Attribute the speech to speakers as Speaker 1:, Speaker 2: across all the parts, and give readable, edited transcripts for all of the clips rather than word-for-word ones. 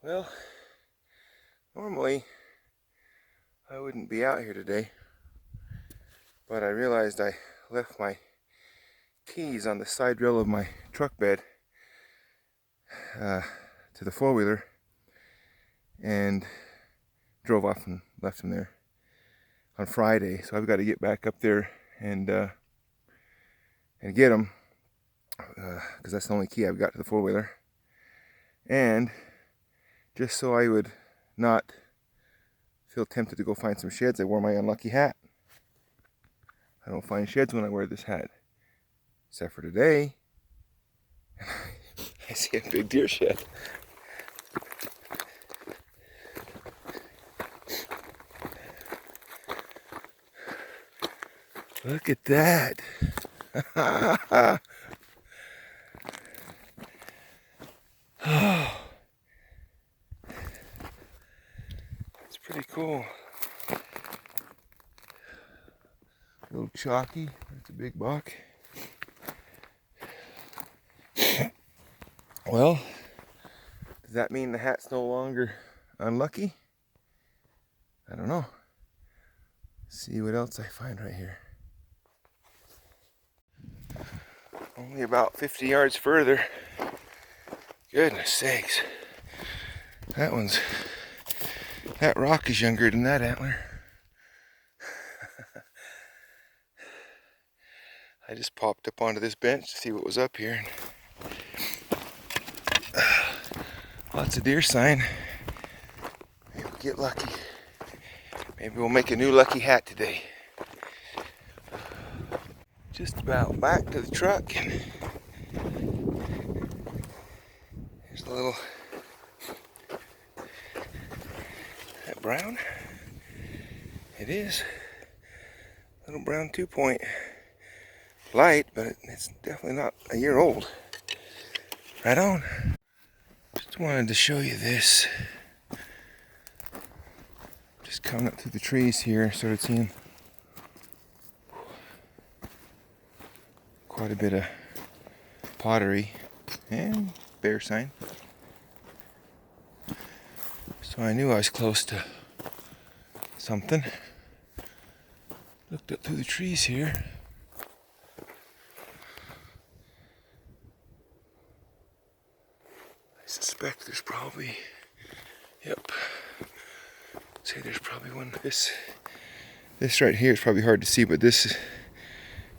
Speaker 1: Well, normally I wouldn't be out here today, but I realized I left my keys on the side rail of my truck bed to the four-wheeler and drove off and left them there on Friday. So I've got to get back up there and get them because that's the only key I've got to the four-wheeler. And just so I would not feel tempted to go find some sheds, I wore my unlucky hat. I don't find sheds when I wear this hat, except for today. I see a big deer shed. Look at that. Oh, it's pretty cool. A little chalky. That's a big buck. Well, does that mean the hat's no longer unlucky? I don't know. Let's see what else I find right here. Only about 50 yards further. Goodness sakes. That rock is younger than that antler. I just popped up onto this bench to see what was up here. Lots of deer sign. Maybe we'll get lucky. Maybe we'll make a new lucky hat today. Just about back to the truck, and here's a little, that brown? It is. Little brown 2-point. Light, but it's definitely not a year old. Right on. Just wanted to show you this. Just coming up through the trees here, started seeing quite a bit of pottery and bear sign. So I knew I was close to something. Looked up through the trees here. I suspect there's probably, say there's probably one. This right here is probably hard to see, but this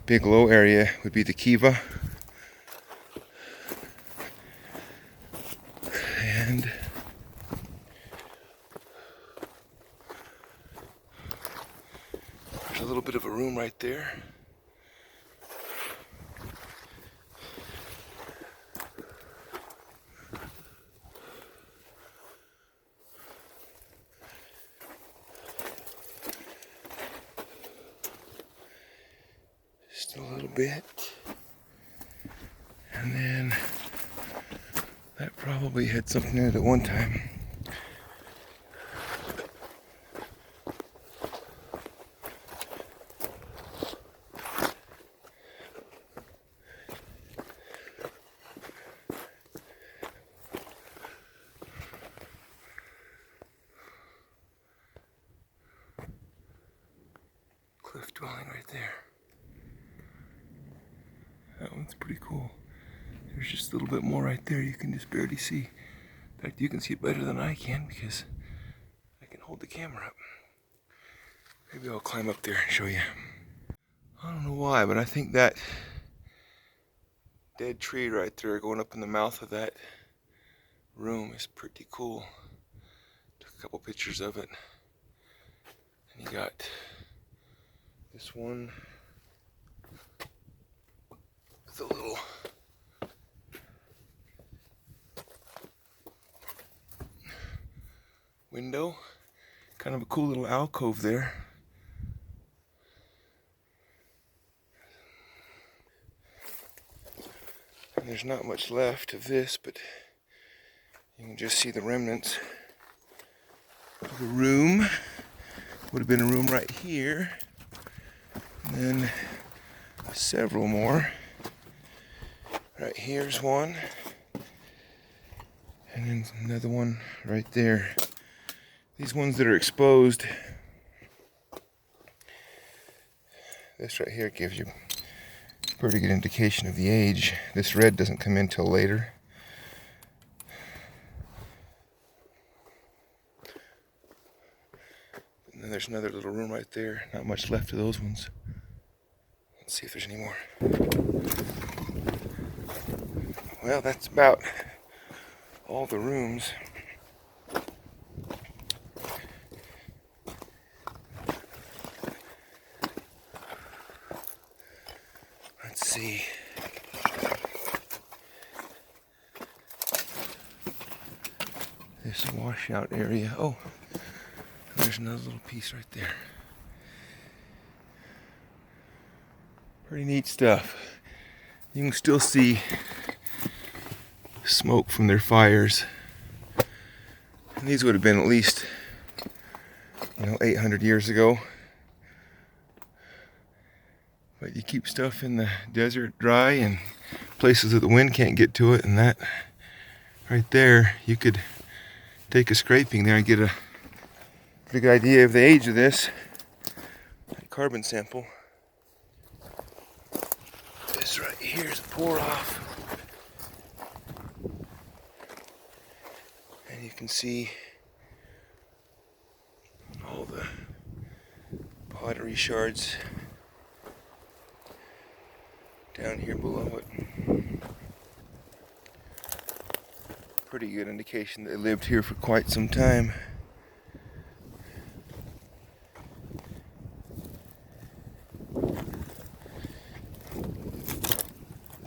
Speaker 1: big low area would be the kiva. And there's a little bit of a room right there. Just a little bit. And then that probably had something in it at one time. Cliff dwelling right there. That one's pretty cool. There's just a little bit more right there you can just barely see. In fact, you can see it better than I can because I can hold the camera up. Maybe I'll climb up there and show you. I don't know why, but I think that dead tree right there going up in the mouth of that room is pretty cool. Took a couple pictures of it. And you got this one with a little window, kind of a cool little alcove there. And there's not much left of this, but you can just see the remnants of a room. Would have been a room right here. And then several more. Right here's one. And then another one right there. These ones that are exposed, this right here gives you a pretty good indication of the age. This red doesn't come in till later. And then there's another little room right there. Not much left of those ones. Let's see if there's any more. Well, that's about all the rooms. Let's see. This washout area. Oh, there's another little piece right there. Pretty neat stuff. You can still see smoke from their fires. And these would have been at least, 800 years ago. But you keep stuff in the desert dry and places that the wind can't get to it, and that right there, you could take a scraping there and get a pretty good idea of the age of this. A carbon sample. This right here is a pour off. And you can see all the pottery shards down here below it. Pretty good indication they lived here for quite some time.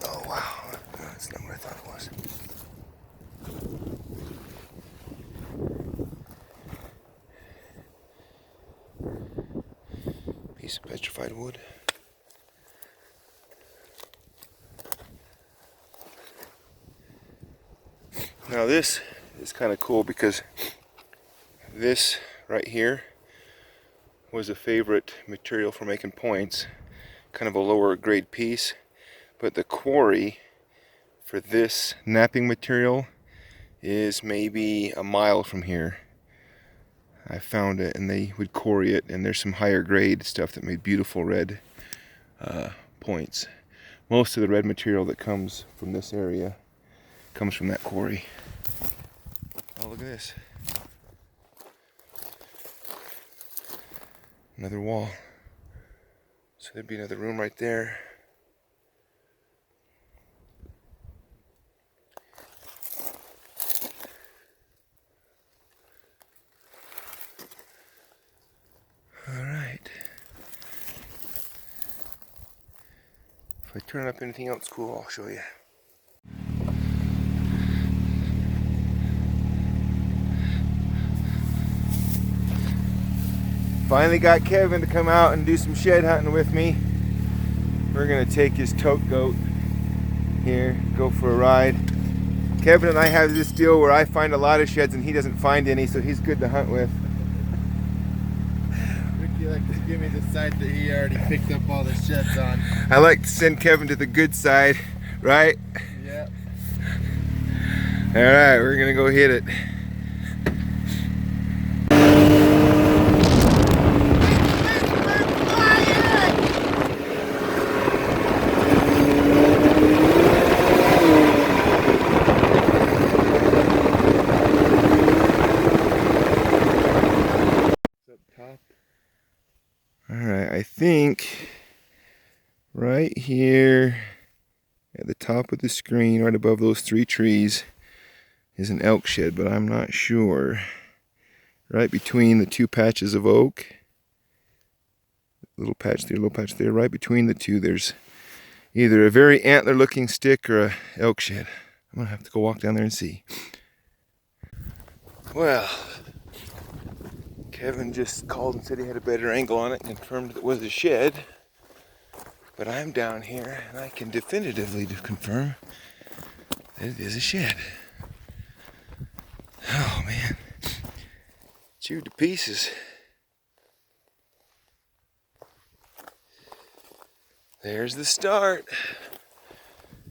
Speaker 1: Oh wow, that's not what I thought it was. Piece of petrified wood. Now this is kind of cool because this right here was a favorite material for making points, kind of a lower grade piece, but the quarry for this knapping material is maybe a mile from here. I found it, and they would quarry it, and there's some higher grade stuff that made beautiful red points. Most of the red material that comes from this area comes from that quarry. Oh, look at this. Another wall. So there'd be another room right there. Alright. If I turn up anything else cool, I'll show you. Finally got Kevin to come out and do some shed hunting with me. We're gonna take his tote goat here, go for a ride. Kevin and I have this deal where I find a lot of sheds and he doesn't find any, so he's good to hunt with.
Speaker 2: Ricky likes to give me the side that he already picked up all the sheds on.
Speaker 1: I like to send Kevin to the good side, right?
Speaker 2: Yep.
Speaker 1: Alright, we're gonna go hit it. Alright, I think right here at the top of the screen, right above those 3 trees, is an elk shed, but I'm not sure. Right between the 2 patches of oak, little patch there, right between the 2, there's either a very antler looking stick or a elk shed. I'm gonna have to go walk down there and see. Well, Kevin just called and said he had a better angle on it and confirmed it was a shed. But I'm down here and I can definitively confirm that it is a shed. Oh man, chewed to pieces. There's the start.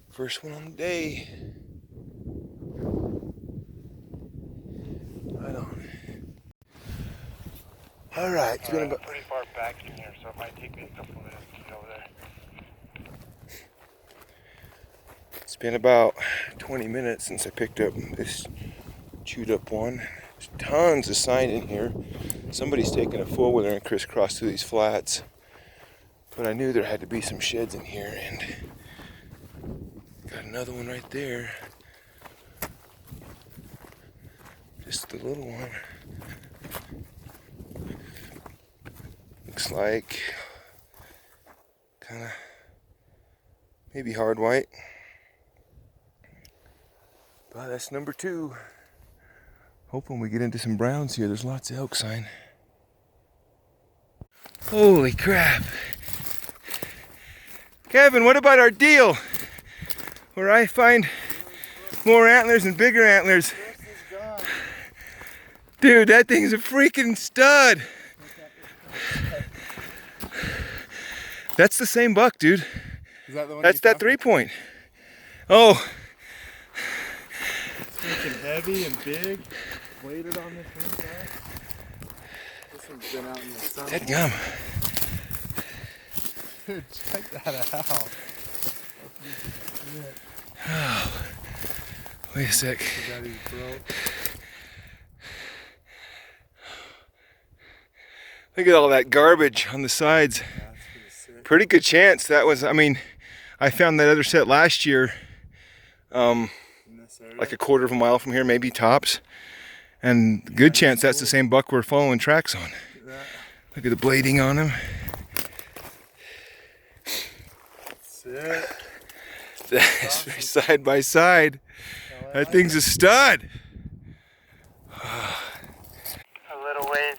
Speaker 1: First one on the day. All right, it's been about...
Speaker 3: pretty far back in here, so it might take me a couple minutes to get over there.
Speaker 1: It's been about 20 minutes since I picked up this chewed up one. There's tons of sign in here. Somebody's taken a four-wheeler and crisscrossed through these flats. But I knew there had to be some sheds in here, and got another one right there. Just the little one. Looks like kind of maybe hard white. But that's number 2. Hoping we get into some browns here. There's lots of elk sign. Holy crap. Kevin, what about our deal? Where I find more antlers and bigger antlers. Dude, that thing's a freaking stud. That's the same buck, dude.
Speaker 2: Is that the one?
Speaker 1: That's that 3-point. Oh.
Speaker 2: It's freaking heavy and big. Weighted on this one side. This one's been out in the sun.
Speaker 1: Dead gum.
Speaker 2: Dude, check that out.
Speaker 1: Oh. Wait a sec.
Speaker 2: That is broke.
Speaker 1: Look at all that garbage on the sides.
Speaker 2: Yeah, that's pretty sick.
Speaker 1: Pretty good chance that was, I mean, I found that other set last year,
Speaker 2: In this area.
Speaker 1: like a quarter of a mile from here, maybe tops. And good chance that's the same buck we're following tracks on.
Speaker 2: Look at that.
Speaker 1: Look at the blading on him.
Speaker 2: Sick.
Speaker 1: That's right, side by side. That thing's a stud.
Speaker 3: A little ways.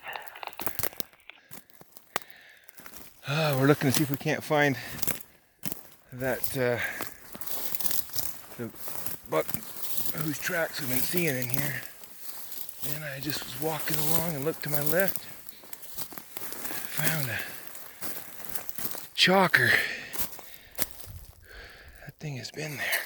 Speaker 1: We're looking to see if we can't find that the buck whose tracks we've been seeing in here. And I just was walking along and looked to my left. Found a chalker. That thing has been there.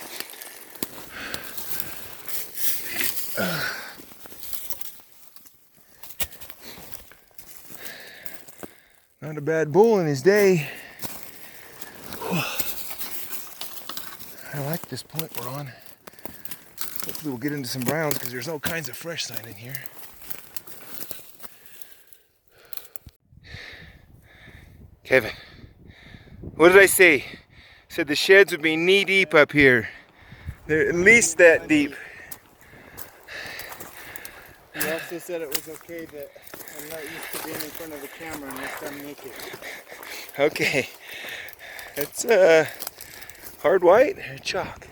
Speaker 1: Not a bad bull in his day. I like this point we're on. Hopefully we'll get into some browns because there's all kinds of fresh sign in here. Kevin, what did I say? I said the sheds would be knee deep up here. They're at least that deep.
Speaker 2: You also said it was okay that I'm not used to being in front of the camera unless I'm naked.
Speaker 1: Okay. That's hard white or chalk.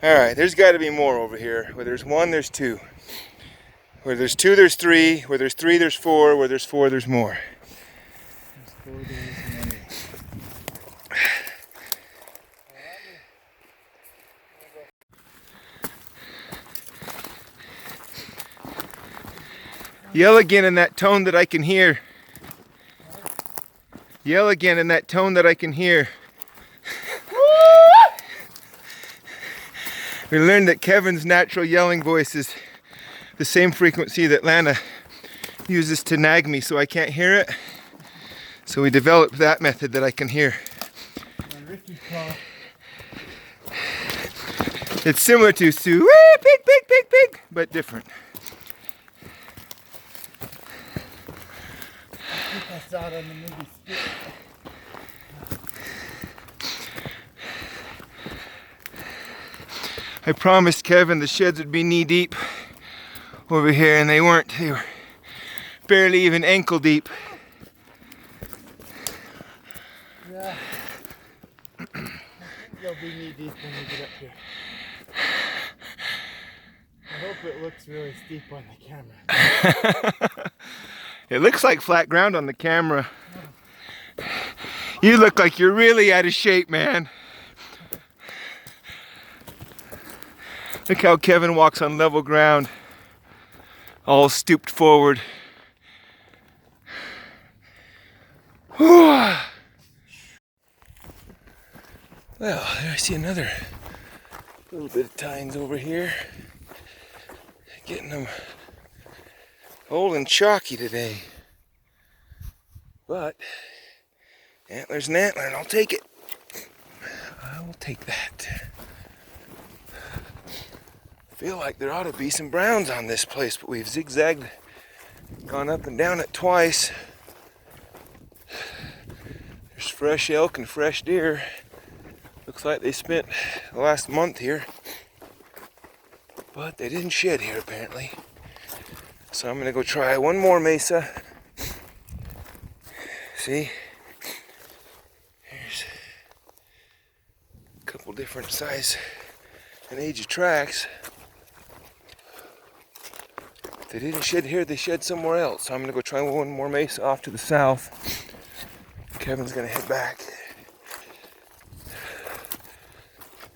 Speaker 1: Alright, there's got to be more over here. Where there's 1, there's 2. Where there's 2, there's 3. Where there's 3, there's 4. Where there's 4, there's more.
Speaker 2: There's 4 days and then
Speaker 1: Yell again in that tone that I can hear. Yell again in that tone that I can hear. We learned that Kevin's natural yelling voice is the same frequency that Lana uses to nag me so I can't hear it. So we developed that method that I can hear.
Speaker 2: Ricky call.
Speaker 1: It's similar to Sue, pig, pig, pig, pig, but different.
Speaker 2: I think I saw it on the movie Skip.
Speaker 1: I promised Kevin the sheds would be knee deep over here, and they weren't. They were barely even ankle deep.
Speaker 2: Yeah. I think they'll be knee deep when we get up here. I hope it looks really steep on the camera.
Speaker 1: It looks like flat ground on the camera. You look like you're really out of shape, man. Look how Kevin walks on level ground, all stooped forward. Well, there I see another little bit of tines over here. Getting them old and chalky today. But antler's an antler, and I'll take it. I will take that. I feel like there ought to be some browns on this place, but we've zigzagged, gone up and down it twice. There's fresh elk and fresh deer. Looks like they spent the last month here, but they didn't shed here apparently. So I'm gonna go try one more mesa. See, here's a couple different size and age of tracks. If they didn't shed here, they shed somewhere else. So I'm gonna go try one more mesa off to the south. Kevin's gonna head back,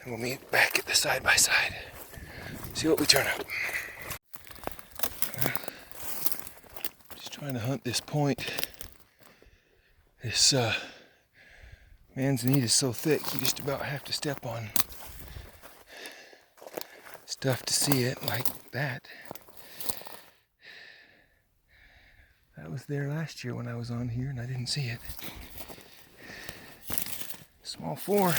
Speaker 1: and we'll meet back at the side by side. See what we turn up. Just trying to hunt this point. This manzanita is so thick you just about have to step on stuff to see it, like that. That was there last year when I was on here and I didn't see it. Small 4.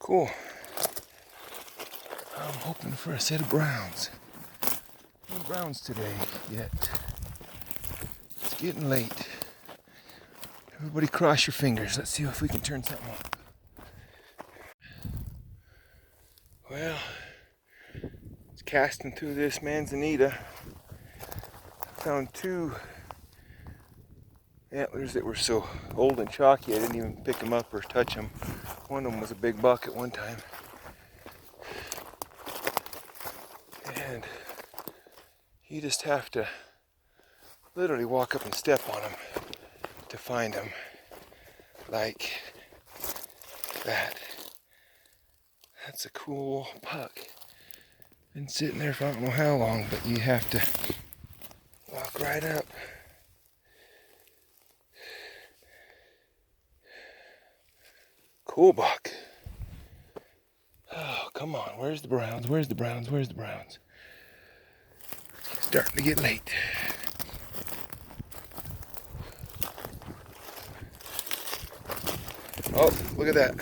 Speaker 1: Cool. I'm hoping for a set of browns. No browns today yet. It's getting late. Everybody cross your fingers. Let's see if we can turn something up. Well, it's casting through this manzanita. I found 2 antlers that were so old and chalky I didn't even pick them up or touch them. One of them was a big buck at one time. And you just have to literally walk up and step on them to find them, like that. That's a cool buck. Been sitting there for I don't know how long, but you have to walk right up. Cool buck. Oh, come on. Where's the browns? Where's the browns? Where's the browns? It's starting to get late. Oh, look at that.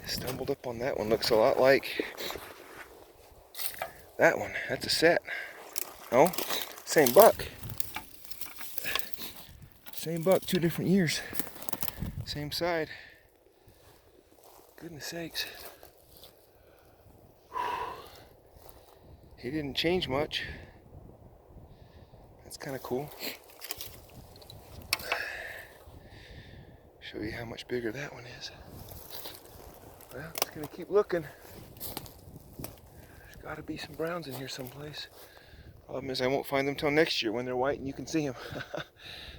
Speaker 1: Stumbled up on that one. Looks a lot like that one. That's a set. No, same buck. Same buck, 2 different years. Same side. Goodness sakes. He didn't change much. That's kind of cool. Show you how much bigger that one is. Well, just gonna keep looking. There's gotta be some browns in here someplace. Problem is I won't find them till next year when they're white and you can see them.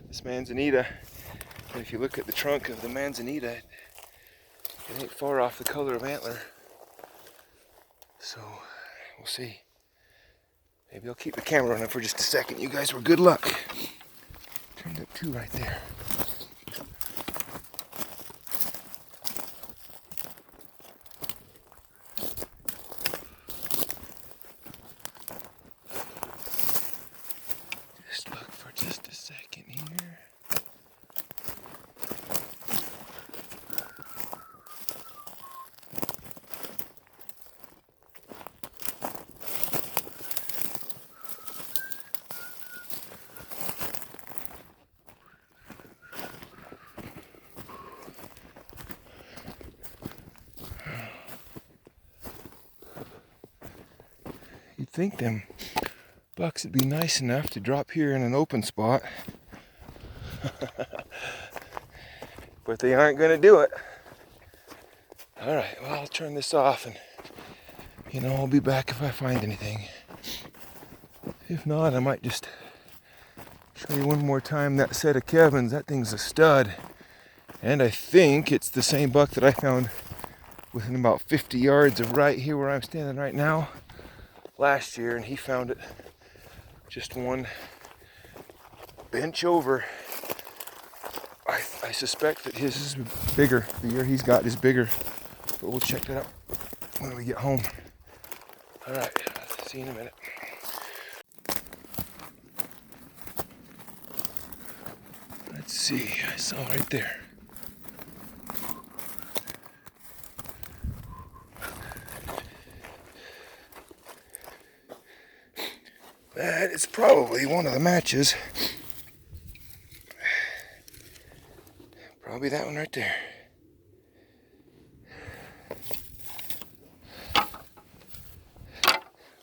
Speaker 1: This manzanita, and if you look at the trunk of the manzanita, it ain't far off the color of antler. So, we'll see. Maybe I'll keep the camera on it for just a second. You guys were good luck. Turned up 2 right there. Just look for just a second here. You'd think them bucks would be nice enough to drop here in an open spot. But they aren't going to do it. Alright, well, I'll turn this off and, I'll be back if I find anything. If not, I might just show you one more time that set of Kevin's. That thing's a stud. And I think it's the same buck that I found within about 50 yards of right here where I'm standing right now last year, and he found it just one bench over. I suspect that his is bigger. The year he's got is bigger, but we'll check that out when we get home. All right, see you in a minute. Let's see, I saw right there. That is probably one of the matches. Probably that one right there.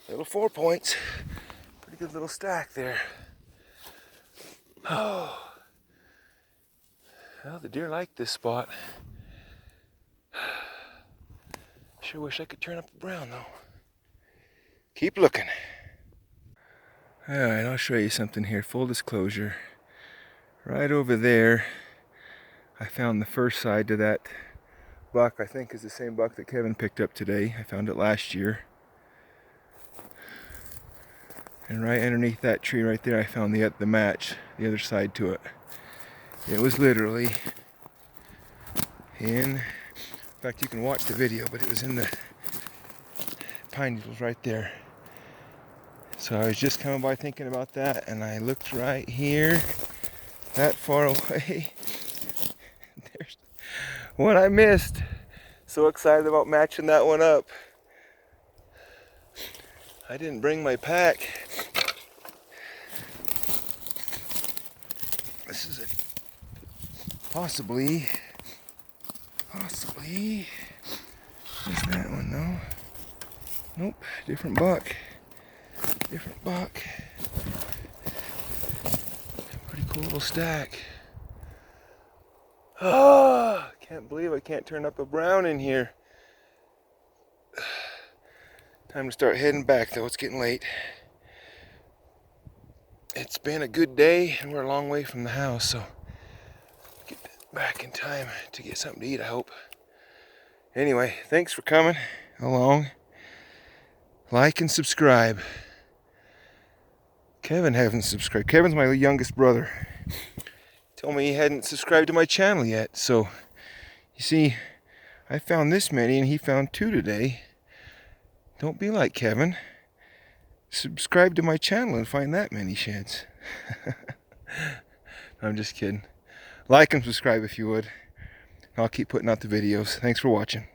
Speaker 1: Little 4 points. Pretty good little stack there. Oh. Well, the deer like this spot. Sure wish I could turn up a brown though. Keep looking. Alright, I'll show you something here. Full disclosure. Right over there, I found the first side to that buck. I think is the same buck that Kevin picked up today. I found it last year. And right underneath that tree right there, I found the match, the other side to it. It was literally in fact, you can watch the video, but it was in the pine needles right there. So I was just coming by thinking about that, and I looked right here, that far away. There's one I missed. So excited about matching that one up. I didn't bring my pack. This is possibly, is that one though? Nope, different buck. Different buck. Pretty cool little stack. Oh, can't believe I can't turn up a brown in here. Time to start heading back though, it's getting late. It's been a good day and we're a long way from the house, so get back in time to get something to eat, I hope. Anyway, thanks for coming along. Like and subscribe. Kevin hasn't subscribed. Kevin's my youngest brother. He told me he hadn't subscribed to my channel yet, so you see, I found this many and he found 2 today. Don't be like Kevin. Subscribe to my channel and find that many sheds. I'm just kidding. Like and subscribe if you would. I'll keep putting out the videos. Thanks for watching.